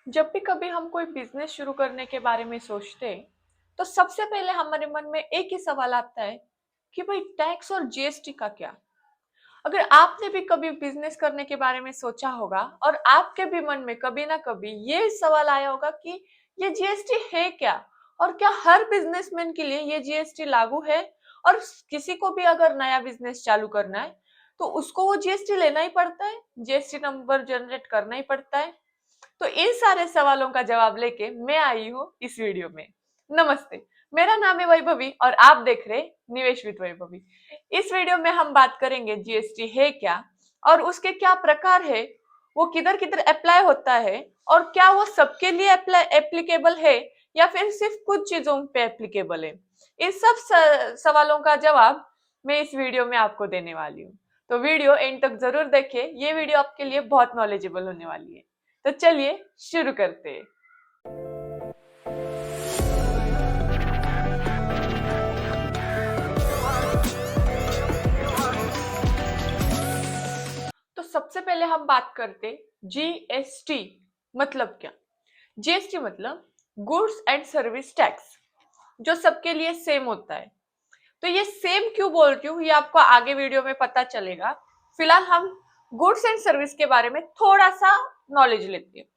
जब भी कभी हम कोई बिजनेस शुरू करने के बारे में सोचते हैं, तो सबसे पहले हमारे मन में एक ही सवाल आता है कि भाई टैक्स और जीएसटी का क्या। अगर आपने भी कभी बिजनेस करने के बारे में सोचा होगा और आपके भी मन में कभी ना कभी ये सवाल आया होगा कि ये जीएसटी है क्या, और क्या हर बिजनेसमैन के लिए ये जीएसटी लागू है, और किसी को भी अगर नया बिजनेस चालू करना है तो उसको वो जीएसटी लेना ही पड़ता है, जीएसटी नंबर जनरेट करना ही पड़ता है। तो इन सारे सवालों का जवाब लेके मैं आई हूँ इस वीडियो में। नमस्ते, मेरा नाम है वैभवी और आप देख रहे निवेश विद वैभवी। इस वीडियो में हम बात करेंगे जीएसटी है क्या, और उसके क्या प्रकार है, वो किधर किधर अप्लाई होता है, और क्या वो सबके लिए एप्लीकेबल है या फिर सिर्फ कुछ चीजों पे एप्लीकेबल है। इन सब सवालों का जवाब मैं इस वीडियो में आपको देने वाली हूँ। तो वीडियो एंड तक जरूर देखें, ये वीडियो आपके लिए बहुत नॉलेजेबल होने वाली है। तो चलिए शुरू करते हैं। तो सबसे पहले हम बात करते जीएसटी मतलब क्या। जीएसटी मतलब गुड्स एंड सर्विस टैक्स, जो सबके लिए सेम होता है। तो ये सेम क्यों बोल रही हूँ ये आपको आगे वीडियो में पता चलेगा। फिलहाल हम गुड्स एंड सर्विस के बारे में थोड़ा सा नॉलेज लेते हैं।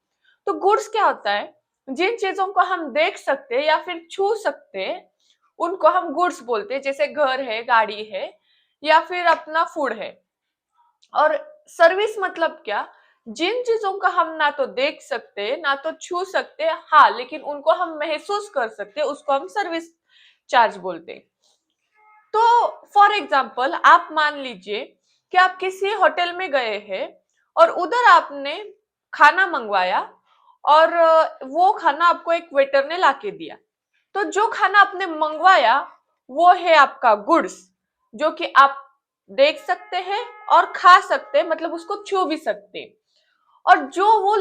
तो गुड्स क्या होता है, जिन चीजों को हम देख सकते हैं या फिर छू सकते हैं उनको हम गुड्स बोलते हैं, जैसे घर है, गाड़ी है, या फिर अपना फूड है। और सर्विस मतलब क्या, जिन चीजों का हम ना तो देख सकते ना तो छू सकते, हाँ लेकिन उनको हम महसूस कर सकते, उसको हम सर्विस चार्ज बोलते हैं। तो फॉर एग्जाम्पल आप मान लीजिए कि आप किसी होटल में गए हैं और उधर आपने खाना मंगवाया, और वो खाना आपको एक वेटर ने लाके दिया। तो जो खाना आपने मंगवाया वो है आपका गुड्स, जो कि आप देख सकते हैं और खा सकते हैं, मतलब उसको छू भी सकते हैं। और जो वो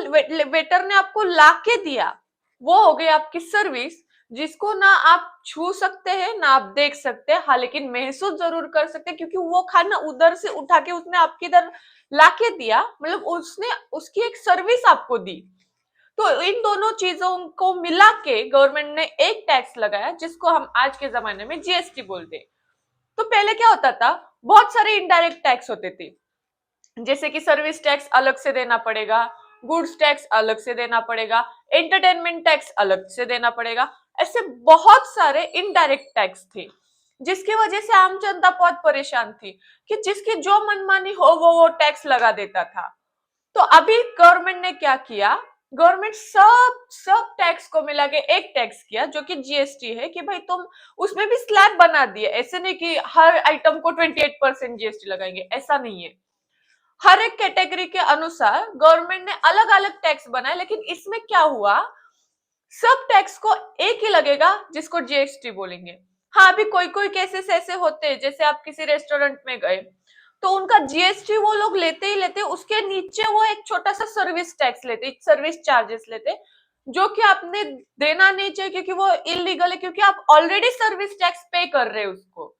वेटर ने आपको लाके दिया वो हो गई आपकी सर्विस, जिसको ना आप छू सकते हैं ना आप देख सकते हैं, हाँ लेकिन महसूस जरूर कर सकते हैं, क्योंकि वो खाना उधर से उठा के उसने आपके इधर लाके दिया, मतलब उसने उसकी एक सर्विस आपको दी। तो इन दोनों चीजों को मिला के गवर्नमेंट ने एक टैक्स लगाया, जिसको हम आज के जमाने में जीएसटी बोलते हैं। तो पहले क्या होता था, बहुत सारे इनडायरेक्ट टैक्स होते थे, जैसे कि सर्विस टैक्स अलग से देना पड़ेगा, गुड्स टैक्स अलग से देना पड़ेगा, एंटरटेनमेंट टैक्स अलग से देना पड़ेगा। ऐसे बहुत सारे इनडायरेक्ट टैक्स थे, जिसकी वजह से आम जनता बहुत परेशान थी कि जिसकी जो मनमानी हो वो टैक्स लगा देता था। तो अभी गवर्नमेंट ने क्या किया, गवर्नमेंट सब सब टैक्स को मिला के एक टैक्स किया, जो कि जीएसटी है। कि भाई तुम उसमें भी स्लैब बना दिए, ऐसे नहीं कि हर आइटम को 28% जीएसटी लगाएंगे, ऐसा नहीं है। हर एक कैटेगरी के अनुसार गवर्नमेंट ने अलग अलग टैक्स बनाए, लेकिन इसमें क्या हुआ, सब टैक्स को एक ही लगेगा, जिसको जीएसटी बोलेंगे। हाँ अभी कोई कोई केसेस ऐसे होते हैं, जैसे आप किसी रेस्टोरेंट में गए तो उनका जीएसटी वो लोग लेते ही लेते, उसके नीचे वो एक छोटा सा सर्विस टैक्स लेते, सर्विस चार्जेस लेते, जो कि आपने देना नहीं चाहिए, क्योंकि वो इलीगल है, क्योंकि आप ऑलरेडी सर्विस टैक्स पे कर रहे हो उसको।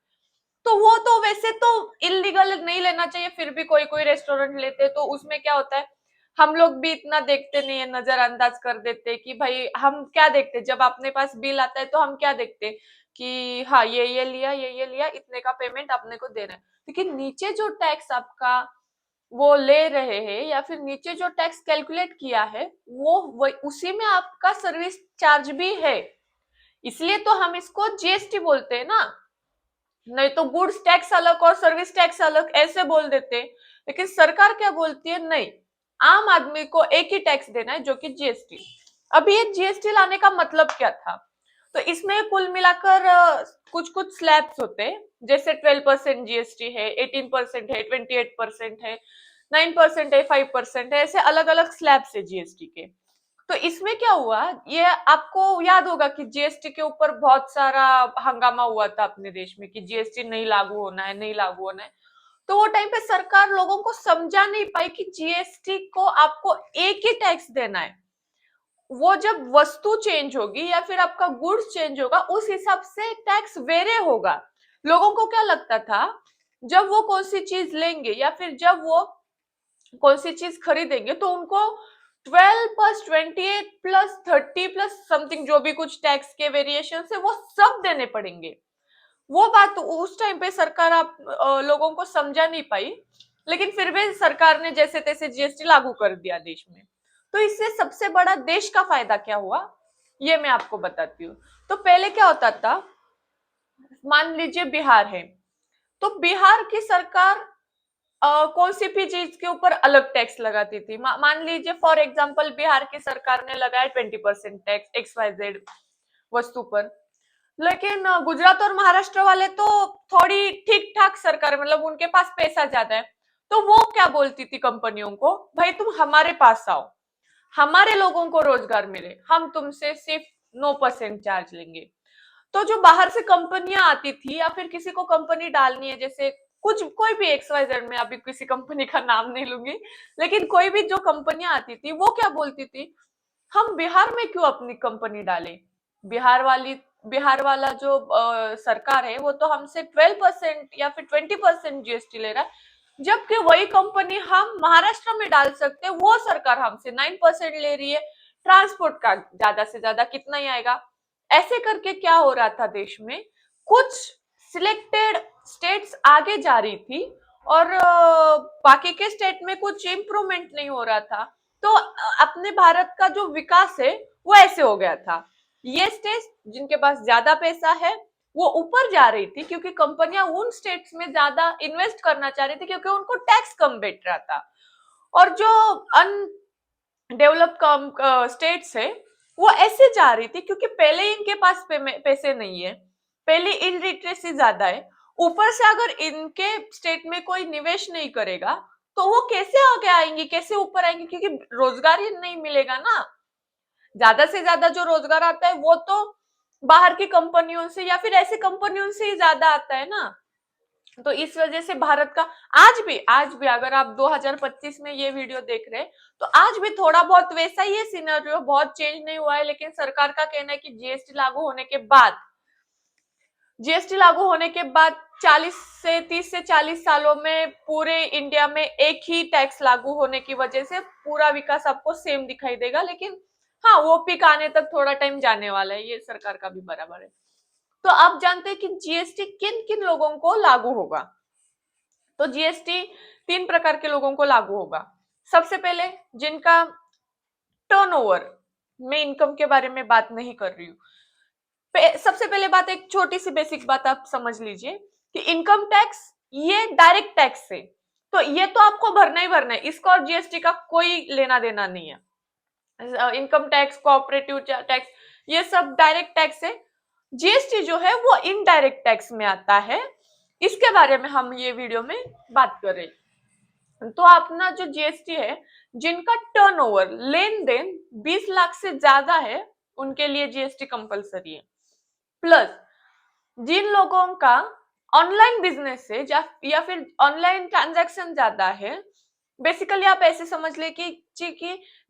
तो वो तो वैसे तो इलीगल नहीं लेना चाहिए, फिर भी कोई कोई रेस्टोरेंट लेते। तो उसमें क्या होता है, हम लोग भी इतना देखते नहीं है, नजरअंदाज कर देते कि भाई हम क्या देखते, जब अपने पास बिल आता है तो हम क्या देखते कि हाँ ये लिया, ये लिया, इतने का पेमेंट अपने को देना है। लेकिन नीचे जो टैक्स आपका वो ले रहे हैं, या फिर नीचे जो टैक्स कैलकुलेट किया है वो उसी में आपका सर्विस चार्ज भी है, इसलिए तो हम इसको जीएसटी बोलते हैं ना। नहीं तो गुड्स टैक्स अलग और सर्विस टैक्स अलग ऐसे बोल देते। लेकिन सरकार क्या बोलती है, नहीं, आम आदमी को एक ही टैक्स देना है, जो कि जीएसटी। अभी ये जीएसटी लाने का मतलब क्या था, तो इसमें कुल मिलाकर कुछ कुछ स्लैब्स होते हैं, जैसे 12% जीएसटी है, 18% है, 28% है, 9% है, 5% है, ऐसे अलग अलग स्लैब्स है जीएसटी के। तो इसमें क्या हुआ, ये आपको याद होगा कि जीएसटी के ऊपर बहुत सारा हंगामा हुआ था अपने देश में कि जीएसटी नहीं लागू होना है, नहीं लागू होना है। तो वो टाइम पे सरकार लोगों को समझा नहीं पाई कि जीएसटी को आपको एक ही टैक्स देना है। वो जब वस्तु चेंज होगी या फिर आपका गुड्स चेंज होगा, उस हिसाब से टैक्स वेरे होगा। लोगों को क्या लगता था, जब वो कौन सी चीज लेंगे या फिर जब वो कौन सी चीज खरीदेंगे तो उनको 12 प्लस 28 प्लस 30 प्लस समथिंग जो भी कुछ टैक्स के वेरिएशन है वो सब देने पड़ेंगे। वो बात तो उस टाइम पे सरकार आप लोगों को समझा नहीं पाई, लेकिन फिर भी सरकार ने जैसे तैसे जीएसटी लागू कर दिया देश में। तो इससे सबसे बड़ा देश का फायदा क्या हुआ, ये मैं आपको बताती हूँ। तो पहले क्या होता था, मान लीजिए बिहार है, तो बिहार की सरकार कौन सी भी चीज के ऊपर अलग टैक्स लगाती थी। मान लीजिए फॉर एग्जांपल बिहार की सरकार ने लगाया 20% टैक्स XYZ वस्तु पर, लेकिन गुजरात और महाराष्ट्र वाले तो थोड़ी ठीक ठाक सरकार, मतलब उनके पास पैसा ज्यादा है, तो वो क्या बोलती थी कंपनियों को, भाई तुम हमारे पास आओ, हमारे लोगों को रोजगार मिले, हम तुमसे सिर्फ 9% चार्ज लेंगे। तो जो बाहर से कंपनियां आती थी या फिर किसी को कंपनी डालनी है, जैसे कुछ कोई भी XYZ, में अभी किसी कंपनी का नाम नहीं लूंगी, लेकिन कोई भी जो कंपनियां आती थी वो क्या बोलती थी, हम बिहार में क्यों अपनी कंपनी डालें, बिहार वाला जो सरकार है वो तो हमसे 12% या फिर 20% जीएसटी ले रहा है, जबकि वही कंपनी हम महाराष्ट्र में डाल सकते हैं, वो सरकार हमसे 9% ले रही है, ट्रांसपोर्ट का ज्यादा से ज्यादा कितना ही आएगा। ऐसे करके क्या हो रहा था देश में, कुछ सिलेक्टेड स्टेट्स आगे जा रही थी और बाकी के स्टेट में कुछ इंप्रूवमेंट नहीं हो रहा था। तो अपने भारत का जो विकास है वो ऐसे हो गया था, ये स्टेट्स जिनके पास ज्यादा पैसा है वो ऊपर जा रही थी, क्योंकि कंपनियां उन स्टेट्स में ज्यादा इन्वेस्ट करना चाह रही थी, क्योंकि उनको टैक्स कम बैठ रहा था। और जो अनडेवलप्ड स्टेट्स है वो ऐसे जा रही थी, क्योंकि पहले ही इनके पास पैसे नहीं है, पहले इलिटरेसी ज्यादा है, ऊपर से अगर इनके स्टेट में कोई निवेश नहीं करेगा तो वो कैसे आगे आएंगे, कैसे ऊपर आएंगे, क्योंकि रोजगार ही नहीं मिलेगा ना। ज्यादा से ज्यादा जो रोजगार आता है वो तो बाहर की कंपनियों से या फिर ऐसी कंपनियों से ही ज्यादा आता है ना। तो इस वजह से भारत का आज भी अगर आप 2025 में ये वीडियो देख रहे हैं तो आज भी थोड़ा बहुत वैसा ही है सिनेरियो, बहुत चेंज नहीं हुआ है। लेकिन सरकार का कहना है कि जीएसटी लागू होने के बाद 30 से 40 सालों में पूरे इंडिया में एक ही टैक्स लागू होने की वजह से पूरा विकास आपको सेम दिखाई देगा, लेकिन हाँ वो पिक आने तक थोड़ा टाइम जाने वाला है, ये सरकार का भी बराबर है। तो आप जानते हैं कि जीएसटी किन किन लोगों को लागू होगा। तो जीएसटी 3 प्रकार के लोगों को लागू होगा। सबसे पहले जिनका टर्नओवर, मैं इनकम के बारे में बात नहीं कर रही हूँ। सबसे पहले बात, एक छोटी सी बेसिक बात आप समझ लीजिए कि इनकम टैक्स ये डायरेक्ट टैक्स है, तो ये तो आपको भरना ही भरना है, इसका और जीएसटी का कोई लेना देना नहीं है। इनकम टैक्स, कोऑपरेटिव टैक्स, ये सब डायरेक्ट टैक्स है। जीएसटी जो है वो इनडायरेक्ट टैक्स में आता है, इसके बारे में हम ये वीडियो में बात कर रहे हैं। तो अपना जो जीएसटी है, जिनका टर्नओवर, लेन देन 20 लाख से ज्यादा है उनके लिए जीएसटी कंपलसरी है। प्लस जिन लोगों का ऑनलाइन बिजनेस है या फिर ऑनलाइन ट्रांजैक्शन ज्यादा है, बेसिकली आप ऐसे समझ ले कि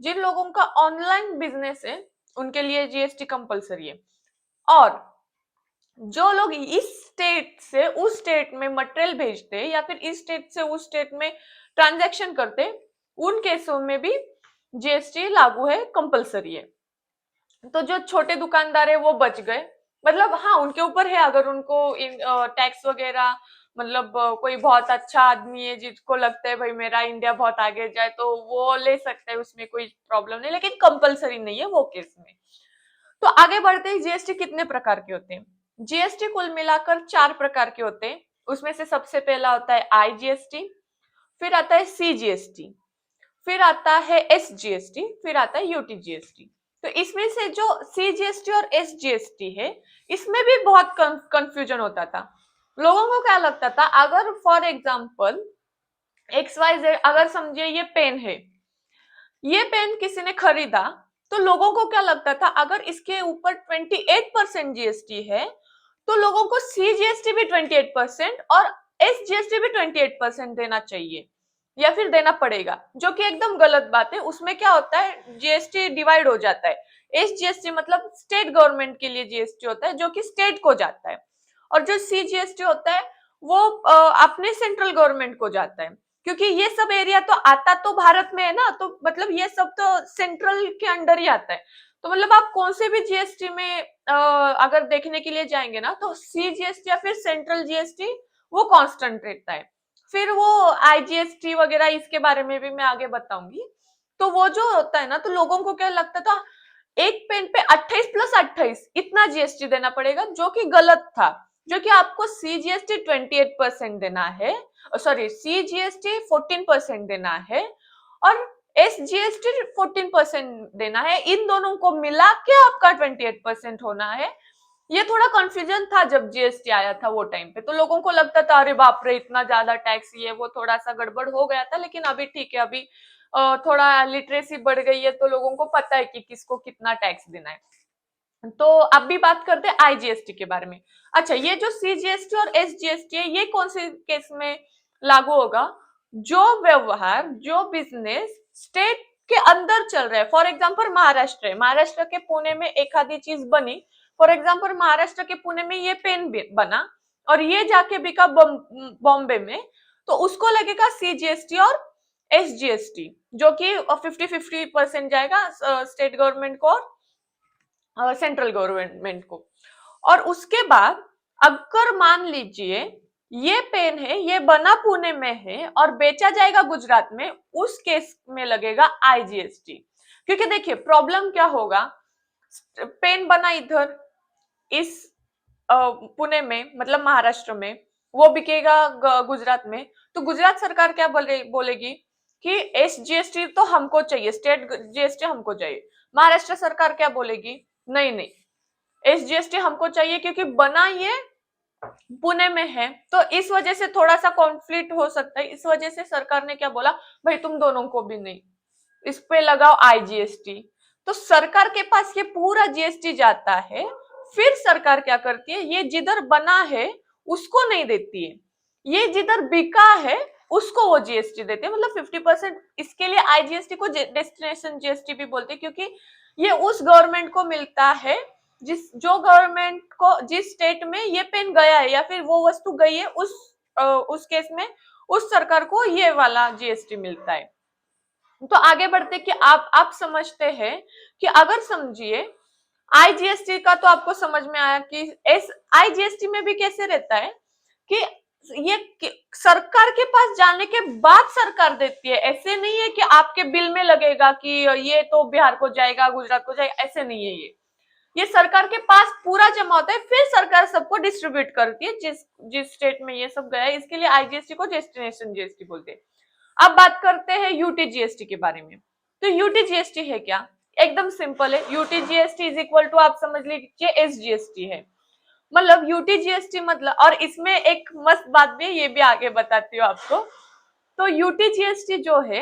जिन लोगों का ऑनलाइन बिजनेस है उनके लिए जीएसटी कंपलसरी है। और जो लोग इस स्टेट से उस स्टेट में मटेरियल भेजते या फिर इस स्टेट से उस स्टेट में ट्रांजैक्शन करते, उन केसों में भी जीएसटी लागू है, कंपलसरी है। तो जो छोटे दुकानदार है वो बच गए, मतलब हाँ उनके ऊपर है, अगर उनको टैक्स वगैरह, मतलब कोई बहुत अच्छा आदमी है जिसको लगता है भाई मेरा इंडिया बहुत आगे जाए तो वो ले सकता है, उसमें कोई प्रॉब्लम नहीं, लेकिन कंपलसरी नहीं है वो केस में। तो आगे बढ़ते ही जीएसटी कितने प्रकार के होते हैं। जीएसटी कुल मिलाकर 4 प्रकार के होते हैं। उसमें से सबसे पहला होता है आईजीएसटी, फिर आता है सीजीएसटी, फिर आता है एसजीएसटी, फिर आता है यूटीजीएसटी। तो इसमें से जो सीजीएसटी और एसजीएसटी है, इसमें भी बहुत कंफ्यूजन होता था। लोगों को क्या लगता था, अगर फॉर एग्जांपल XYZ, अगर समझिए ये पेन है, ये पेन किसी ने खरीदा, तो लोगों को क्या लगता था, अगर इसके ऊपर 28% जीएसटी है तो लोगों को सीजीएसटी भी 28% और एसजीएसटी भी 28% देना चाहिए या फिर देना पड़ेगा, जो कि एकदम गलत बात है। उसमें क्या होता है, जीएसटी डिवाइड हो जाता है। एसजीएसटी मतलब स्टेट गवर्नमेंट के लिए जीएसटी होता है जो कि स्टेट को जाता है, और जो सीजीएसटी होता है वो अपने सेंट्रल गवर्नमेंट को जाता है। क्योंकि ये सब एरिया तो आता तो भारत में है ना, तो मतलब ये सब तो सेंट्रल के अंडर ही आता है। तो मतलब आप कौन से भी जीएसटी में अगर देखने के लिए जाएंगे ना, तो सीजीएसटी या फिर सेंट्रल जीएसटी वो कांस्टेंट रहता है। फिर वो आईजीएसटी वगैरह इसके बारे में भी मैं आगे बताऊंगी। तो वो जो होता है ना, तो लोगों को क्या लगता था, एक पेन पे 28+28 इतना जीएसटी देना पड़ेगा, जो कि गलत था। जो कि आपको सीजीएसटी 28% देना है, सॉरी सीजीएसटी 14% देना है और एसजीएसटी 14% देना है। इन दोनों को मिला के आपका 28% होना है। ये थोड़ा कंफ्यूजन था जब जीएसटी आया था वो टाइम पे, तो लोगों को लगता था अरे बाप रे इतना ज्यादा टैक्स, ये वो थोड़ा सा गड़बड़ हो गया था। लेकिन अभी ठीक है, अभी थोड़ा लिटरेसी बढ़ गई है, तो लोगों को पता है कि किसको कितना टैक्स देना है। तो अब भी बात करते हैं आईजीएसटी के बारे में। अच्छा, ये जो सीजीएसटी और एसजीएसटी है, ये कौन से केस में लागू होगा? जो व्यवहार, जो बिजनेस स्टेट के अंदर चल रहा है। फॉर एग्जांपल महाराष्ट्र है, महाराष्ट्र के पुणे में एक आधी चीज बनी। फॉर एग्जांपल महाराष्ट्र के पुणे में ये पेन बना और ये जाके बिका बॉम्बे में, तो उसको लगेगा सीजीएसटी और एसजीएसटी, जो कि 50-50% जाएगा स्टेट गवर्नमेंट को और सेंट्रल गवर्नमेंट को। और उसके बाद अगर मान लीजिए ये पेन है, ये बना पुणे में है और बेचा जाएगा गुजरात में, उस केस में लगेगा आईजीएसटी। क्योंकि देखिए प्रॉब्लम क्या होगा, पेन बना इधर इस पुणे में, मतलब महाराष्ट्र में, वो बिकेगा गुजरात में, तो गुजरात सरकार क्या बोलेगी कि एसजीएसटी तो हमको चाहिए, स्टेट जीएसटी हमको चाहिए। महाराष्ट्र सरकार क्या बोलेगी, नहीं नहीं एसजीएसटी हमको चाहिए, क्योंकि बना ये पुणे में है। तो इस वजह से थोड़ा सा कॉन्फ्लिक्ट हो सकता है। इस वजह से सरकार ने क्या बोला, भाई तुम दोनों को भी नहीं, इस पे लगाओ आईजीएसटी। तो सरकार के पास ये पूरा जीएसटी जाता है। फिर सरकार क्या करती है, ये जिधर बना है उसको नहीं देती है, ये जिधर बिका है उसको वो जीएसटी देते हैं, मतलब 50%। इसके लिए आईजीएसटी को डेस्टिनेशन जीएसटी भी बोलते हैं, क्योंकि ये उस गवर्नमेंट को मिलता है जो गवर्नमेंट को, जिस स्टेट में ये पेन गया है या फिर वो वस्तु गई है, उस केस में उस सरकार को ये वाला जीएसटी मिलता है। तो आगे बढ़ते कि आप समझते हैं कि अगर समझिए आईजीएसटी का, तो आपको समझ में आया कि एस आईजीएसटी में भी कैसे रहता है कि ये सरकार के पास जाने के बाद सरकार देती है। ऐसे नहीं है कि आपके बिल में लगेगा कि ये तो बिहार को जाएगा, गुजरात को जाएगा, ऐसे नहीं है। ये सरकार के पास पूरा जमा होता है, फिर सरकार सबको डिस्ट्रीब्यूट करती है जिस जिस स्टेट में ये सब गया है। इसके लिए आईजीएसटी को डेस्टिनेशन जीएसटी बोलते हैं। अब बात करते हैं यूटीजीएसटी के बारे में। तो यूटीजीएसटी है क्या? एकदम सिंपल है, यूटीजीएसटी इज इक्वल टू, आप समझ लीजिए, एसजीएसटी है। मतलब यूटीजीएसटी मतलब, और इसमें एक मस्त बात भी है, ये भी आगे बताती हूँ आपको। तो यूटीजीएसटी जो है,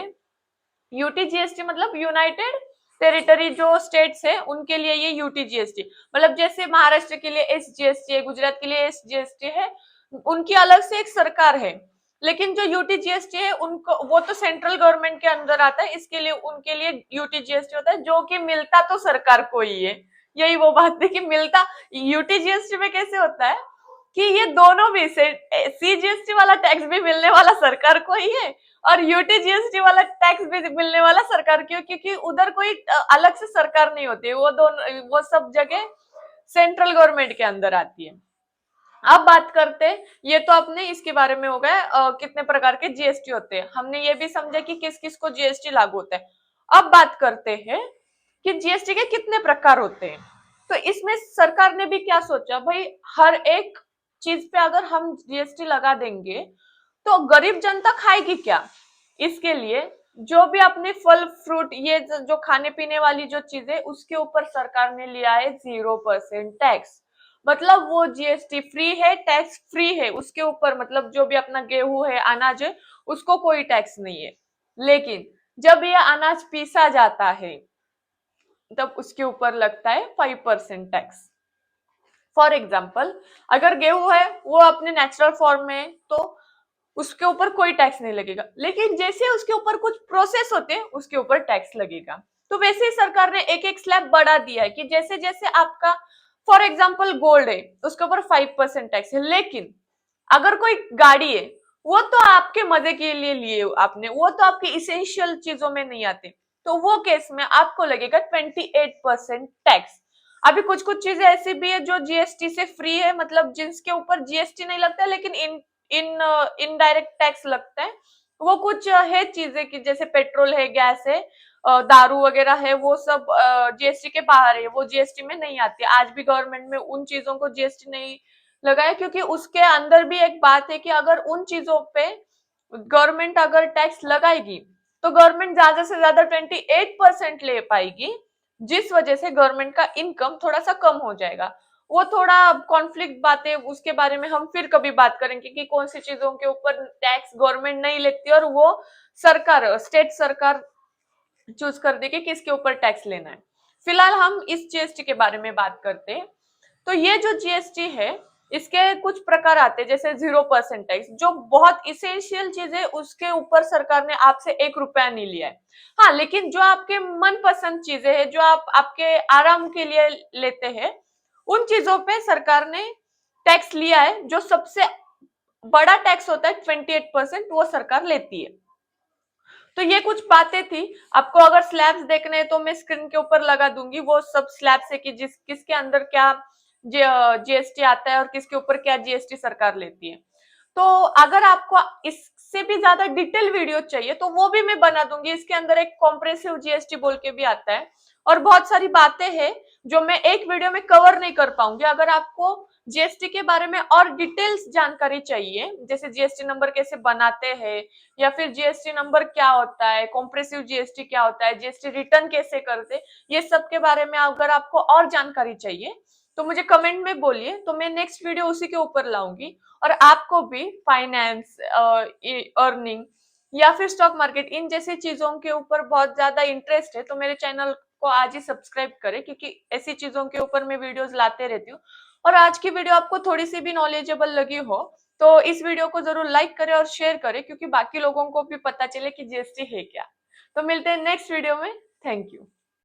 यूटीजीएसटी मतलब यूनाइटेड टेरिटरी जो स्टेट्स है उनके लिए ये यूटीजीएसटी, मतलब जैसे महाराष्ट्र के लिए एसजीएसटी है, गुजरात के लिए एसजीएसटी है, उनकी अलग से एक सरकार है। लेकिन जो यूटीजीएसटी है उनको, वो तो सेंट्रल गवर्नमेंट के अंदर आता है, इसके लिए उनके लिए यूटीजीएसटी होता है, जो कि मिलता तो सरकार को ही है। यही वो बात है कि मिलता यूटीजीएसटी में कैसे होता है कि ये दोनों भी से सीजीएसटी वाला टैक्स भी मिलने वाला सरकार को ही है और यूटीजीएसटी वाला टैक्स भी मिलने वाला सरकार को, क्योंकि उधर कोई अलग से सरकार नहीं होती, वो दोनों, वो सब जगह सेंट्रल गवर्नमेंट के अंदर आती है। अब बात करते हैं, ये तो अपने इसके बारे में हो गया कितने प्रकार के जीएसटी होते हैं, हमने ये भी समझा कि किस किस को जीएसटी लागू होता है। अब बात करते हैं कि जीएसटी के कितने प्रकार होते हैं। तो इसमें सरकार ने भी क्या सोचा, भाई हर एक चीज पे अगर हम जीएसटी लगा देंगे तो गरीब जनता खाएगी क्या? इसके लिए जो भी अपने फल फ्रूट, ये जो खाने पीने वाली जो चीजें, उसके ऊपर सरकार ने लिया है 0% टैक्स। मतलब वो जीएसटी फ्री है, टैक्स फ्री है उसके ऊपर, मतलब जो भी अपना गेहूं है, अनाज है, उसको कोई टैक्स नहीं है। लेकिन जब ये अनाज पीसा जाता है तब उसके ऊपर लगता है 5% टैक्स। फॉर एग्जाम्पल, अगर गेहूं है वो अपने नेचुरल फॉर्म में, तो उसके ऊपर कोई टैक्स नहीं लगेगा। लेकिन जैसे उसके ऊपर कुछ प्रोसेस होते हैं उसके ऊपर टैक्स लगेगा। तो वैसे ही सरकार ने एक एक स्लैब बढ़ा दिया है कि जैसे जैसे आपका, फॉर एग्जाम्पल गोल्ड है, उसके ऊपर 5% टैक्स है। लेकिन अगर कोई गाड़ी है वो तो आपके मजे के लिए लिए आपने, वो तो आपकी इसेंशियल चीजों में नहीं आते, तो वो केस में आपको लगेगा 28% टैक्स। अभी कुछ कुछ चीजें ऐसी भी है जो जीएसटी से फ्री है, मतलब जिसके ऊपर जीएसटी नहीं लगता है लेकिन इनडायरेक्ट टैक्स लगता है। वो कुछ है चीजें की जैसे पेट्रोल है, गैस है, दारू वगैरह है, वो सब जीएसटी के बाहर है, वो जीएसटी में नहीं आती। आज भी गवर्नमेंट में उन चीजों को जीएसटी नहीं लगाया, क्योंकि उसके अंदर भी एक बात है कि अगर उन चीजों पे गवर्नमेंट अगर टैक्स लगाएगी तो गवर्नमेंट ज्यादा से ज्यादा 28% ले पाएगी, जिस वजह से गवर्नमेंट का इनकम थोड़ा सा कम हो जाएगा। वो थोड़ा कॉन्फ्लिक्ट बातें, उसके बारे में हम फिर कभी बात करेंगे कि कौन सी चीजों के ऊपर टैक्स गवर्नमेंट नहीं लेती और वो सरकार, स्टेट सरकार चूज कर दे कि किसके ऊपर टैक्स लेना है। फिलहाल हम इस जीएसटी के बारे में बात करते हैं। तो ये जो जीएसटी है इसके कुछ प्रकार आते हैं, जैसे 0% टैक्स, जो बहुत इसेंशियल चीज है उसके ऊपर सरकार ने आपसे 1 रुपया नहीं लिया है। हाँ, लेकिन जो आपके मनपसंद चीजें हैं, जो आप आपके आराम के लिए लेते हैं, उन चीजों पे सरकार ने टैक्स लिया है। जो सबसे बड़ा टैक्स होता है 28%, वो सरकार लेती है। तो ये कुछ बातें थी। आपको अगर स्लैब्स देखने हैं तो मैं स्क्रीन के ऊपर लगा दूंगी वो सब स्लैब्स है कि किसके अंदर क्या जीएसटी आता है और किसके ऊपर क्या जीएसटी सरकार लेती है। तो अगर आपको इससे भी ज्यादा डिटेल वीडियो चाहिए तो वो भी मैं बना दूंगी। इसके अंदर एक कॉम्प्रेसिव जीएसटी बोल के भी आता है और बहुत सारी बातें हैं जो मैं एक वीडियो में कवर नहीं कर पाऊंगी। अगर आपको जीएसटी के बारे में और डिटेल्स जानकारी चाहिए, जैसे जीएसटी नंबर कैसे बनाते हैं, या फिर जीएसटी नंबर क्या होता है, कॉम्प्रेसिव जीएसटी क्या होता है, जीएसटी रिटर्न कैसे करते, ये सब के बारे में अगर आपको और जानकारी चाहिए तो मुझे कमेंट में बोलिए, तो मैं नेक्स्ट वीडियो उसी के ऊपर लाऊंगी। और आपको भी फाइनेंस, अर्निंग या फिर स्टॉक मार्केट, इन जैसी चीजों के ऊपर बहुत ज्यादा इंटरेस्ट है तो मेरे चैनल को आज ही सब्सक्राइब करें, क्योंकि ऐसी चीजों के ऊपर मैं वीडियोस लाते रहती हूँ। और आज की वीडियो आपको थोड़ी सी भी नॉलेजेबल लगी हो तो इस वीडियो को जरूर लाइक करें और शेयर करें, क्योंकि बाकी लोगों को भी पता चले कि जीएसटी है क्या। तो मिलते हैं नेक्स्ट वीडियो में। Thank you.